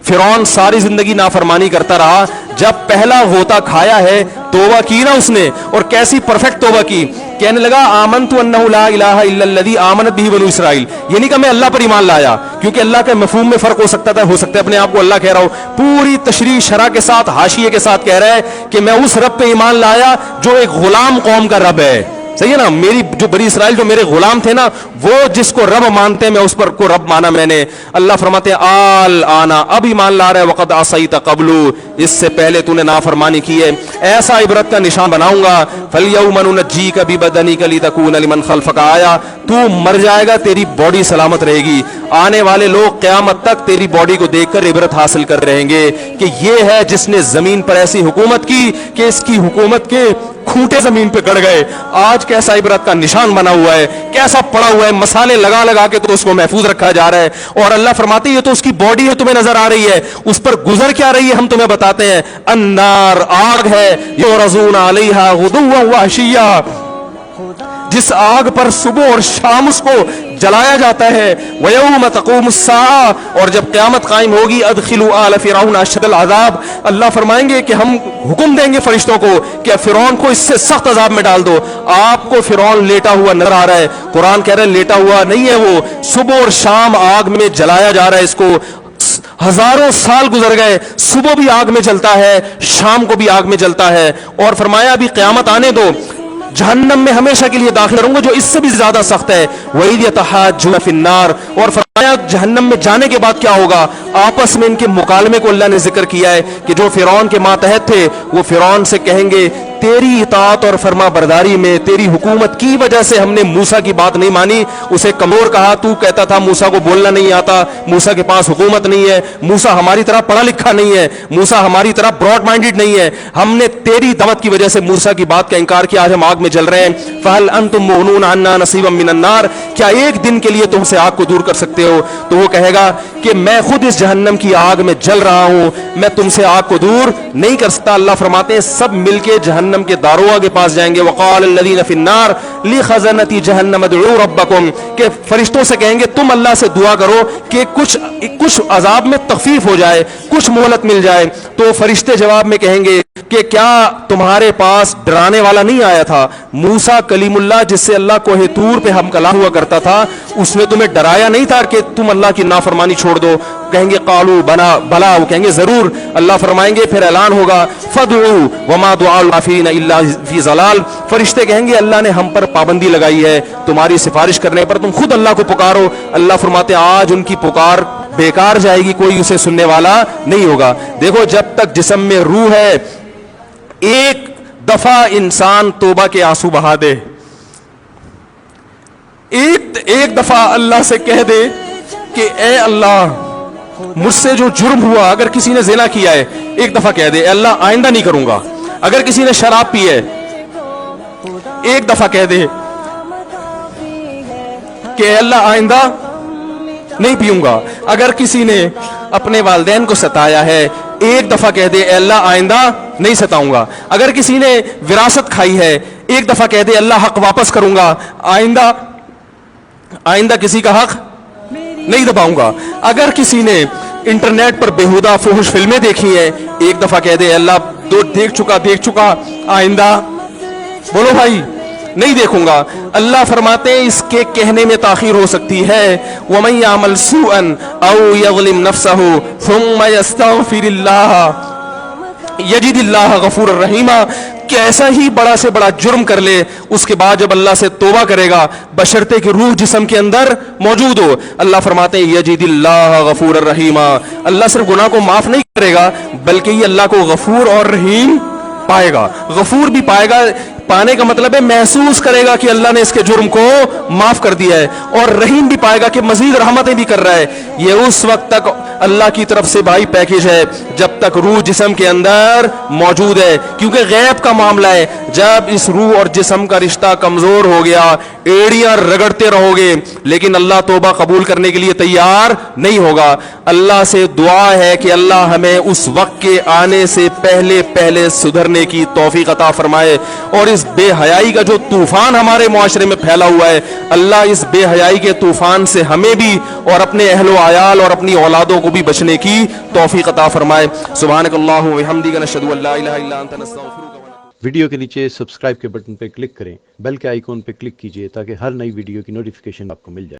फिरौन सारी जिंदगी नाफरमानी करता रहा, जब पहला गोता खाया है तौबा की ना उसने, और कैसी परफेक्ट तौबा की, कहने लगा आमनतु अन्नहु ला इलाहा इल्लल्लज़ी आमनत बिही बनु इसराइल। ये नहीं कहा मैं अल्लाह पर ईमान लाया, क्योंकि अल्लाह के मफहूम में फर्क हो सकता था, हो सकता है अपने आप को अल्लाह कह रहा हो, पूरी तशरीह शरह के साथ हाशिए के साथ कह रहा है कि मैं उस रब पे ईमान लाया जो एक गुलाम कौम का रब है। सही है ना, मेरी जो बनी इसराइल जो मेरे गुलाम थे ना, वो जिसको रब मानते हैं मैं उस पर को रब माना मैंने। अल्लाह फरमाते हैं आल आना, अब ईमान ला रहा है, वक़द असैत क़ब्लु, इससे पहले तूने नाफरमानी की है, ऐसा इबरत का निशान बनाऊंगा। फलयौम नुनज्जीका बिबदनिका लितकूना लिमन खल्फका आया, तू मर जाएगा तेरी बॉडी सलामत रहेगी, आने वाले लोग क़यामत तक तेरी बॉडी को देखकर इबरत हासिल कर रहेंगे कि ये है जिसने जमीन पर ऐसी हुकूमत की कि इसकी हुकूमत के खूंटे जमीन पे गड़ गए। आज कैसा इबरत का निशान बना हुआ है, कैसा पड़ा हुआ है, मसाले लगा लगा के तो उसको महफूज रखा जा रहा है। और अल्लाह फरमाते हैं ये तो उसकी बॉडी है, तुम्हें नजर आ रही है, उस पर गुजर क्या रही है हम तुम्हें बताते हैं। अन्नार, आग है, युरज़ूना अलैहा गुदुव्वन व अशिय्या, जिस आग पर सुबह और शाम उसको जलाया जाता है। वयौम तक़ूमुस्साअ, और जब क़यामत कायम होगी, अदखिलू आल फ़िरऔन अशद्दल अज़ाब, अल्लाह फरमाएंगे कि हम हुक्म देंगे फरिश्तों को कि फ़िरौन को इससे सख्त अज़ाब में डाल दो। आपको फ़िरौन लेटा हुआ नजर आ रहा है, कुरान कह रहा है लेटा हुआ नहीं है, वो सुबह और शाम आग में जलाया जा रहा है। इसको हजारों साल गुजर गए, सुबह भी आग में जलता है, शाम को भी आग में जलता है। और फरमाया अभी क़यामत आने दो, जहन्नम में हमेशा के लिए दाखिल करूंगा जो इससे भी ज्यादा सख्त है। वही यतहाज्जुन फिन्नार, और फरमाया जहन्नम में जाने के बाद क्या होगा, आपस में इनके मुकालमे को अल्लाह ने जिक्र किया है कि जो फिरौन के मातहत थे वो फिरौन से कहेंगे तेरी इताअत और फरमा बरदारी में, तेरी हुकूमत की वजह से हमने मूसा की बात नहीं मानी, उसे कमजोर कहा, तू कहता था मूसा को बोलना नहीं आता, मूसा के पास हुकूमत नहीं है, मूसा हमारी तरह पढ़ा लिखा नहीं है, मूसा हमारी तरह ब्रॉड माइंडेड नहीं है, हमने तेरी दावत की वजह से मूसा की बात का इंकार किया, आज हम आग में जल रहे हैं। फहल अंतुम मुगनून अन्ना नसीबम मिनन नार, क्या एक दिन के लिए तुमसे आग को दूर कर सकते हो? तो वो कहेगा कि मैं खुद इस जहन्नम की आग में जल रहा हूं, मैं तुमसे आग को दूर नहीं कर सकता। अल्लाह फरमाते हैं सब मिलके जहन्नम के दारोगा के पास जाएंगे। वक़ाल अल्लज़ीना फ़िन्नार लिख़ज़नती जहन्नम उदऊ रब्बकुम, के फरिश्तों से कहेंगे तुम अल्लाह से दुआ करो कि कुछ अजाब में तखफीफ हो जाए, कुछ मोहलत मिल जाए। तो फरिश्ते जवाब में कहेंगे कि क्या तुम्हारे पास डराने वाला नहीं आया था? मूसा कलीमुल्लाह जिससे अल्लाह कोहे तूर पे हम कलाम हुआ करता था, उसने तुम्हें डराया नहीं था कि तुम अल्लाह की नाफरमानी छोड़ दो? कहेंगे कालू बना भला, वो कहेंगे जरूर। अल्लाह फरमाएंगे फिर ऐलान होगा फदउ वमा दुआउल काफिरीन इल्ला फी ज़लाल, फरिश्ते कहेंगे अल्लाह ने हम पर पाबंदी लगाई है तुम्हारी सिफारिश करने पर, तुम खुद अल्लाह को पुकारो। अल्लाह फरमाते आज उनकी पुकार बेकार जाएगी, कोई उसे सुनने वाला नहीं होगा। देखो जब तक जिस्म में रूह है, एक दफा इंसान तौबा के आंसू बहा दे, एक दफा अल्लाह से कह दे कि ए अल्लाह मुझसे जो जुर्म हुआ, अगर किसी ने ज़िना किया है एक दफा कह दे अल्लाह आइंदा नहीं करूंगा, अगर किसी ने शराब पी है एक दफा कह दे कि अल्लाह आइंदा नहीं पीऊंगा, अगर किसी ने अपने वालिदैन को सताया है एक दफा कह दे अल्लाह आइंदा नहीं सताऊंगा, अगर किसी ने विरासत खाई है एक दफा कह दे अल्लाह हक वापस करूंगा, आइंदा किसी का हक नहीं दबाऊंगा, अगर किसी ने इंटरनेट पर बेहुदा फुहश फिल्में देखी हैं एक दफा कह दे अल्लाह दो देख चुका आइंदा बोलो भाई नहीं देखूंगा। अल्लाह फरमाते हैं इसके कहने में ताखीर हो सकती है। वमन यामल सूअन औ यज़लिम नफ्सहु थुम्मा यस्तगफिरिल्लाह यजिदिल्लाह गफूरर रहीमा, कैसा ही बड़ा से बड़ा जुर्म कर ले उसके बाद जब अल्लाह से तौबा करेगा बशर्ते कि रूह जिस्म के अंदर मौजूद हो, अल्लाह फरमाते हैं यजिदिल्लाह गफूरर रहीमा, अल्लाह सिर्फ गुनाह को माफ नहीं करेगा बल्कि ये अल्लाह को गफूर और रहीम पाएगा। गफूर भी पाएगा, पाने का मतलब है महसूस करेगा कि अल्लाह ने इसके जुर्म को माफ कर दिया है, और रहीम भी पाएगा कि मजीद रहमतें भी कर रहा है। ये उस वक्त तक अल्लाह की तरफ से भाई पैकेज है जब तक रूह जिस्म के अंदर मौजूद है, क्योंकि गैब का मामला है। जब इस रूह और जिस्म का रिश्ता कमजोर हो गया एड़ियां रगड़ते रहोगे लेकिन अल्लाह तौबा कबूल करने के लिए तैयार नहीं होगा। अल्लाह से दुआ है कि अल्लाह हमें उस वक्त के आने से पहले पहले सुधरने की तौफीक अता फरमाए और इस इस बेहयाई का जो तूफान हमारे मुआशरे में फैला हुआ है, अल्लाह इस बेहयाई के तूफान से हमें भी और अपने अहलो आयाल और अपनी औलादों को भी बचने की तौफीक अता फरमाए। सुब्हानकल्लाहु व बिहम्दिका नशहदु अल्ला इलाहा इल्ला अंता नस्तगफिरुका व नतूबु। वीडियो के नीचे सब्सक्राइब के बटन पर क्लिक करें, बेल के आइकॉन पर क्लिक कीजिए ताकि हर नई वीडियो की नोटिफिकेशन आपको मिल जाए।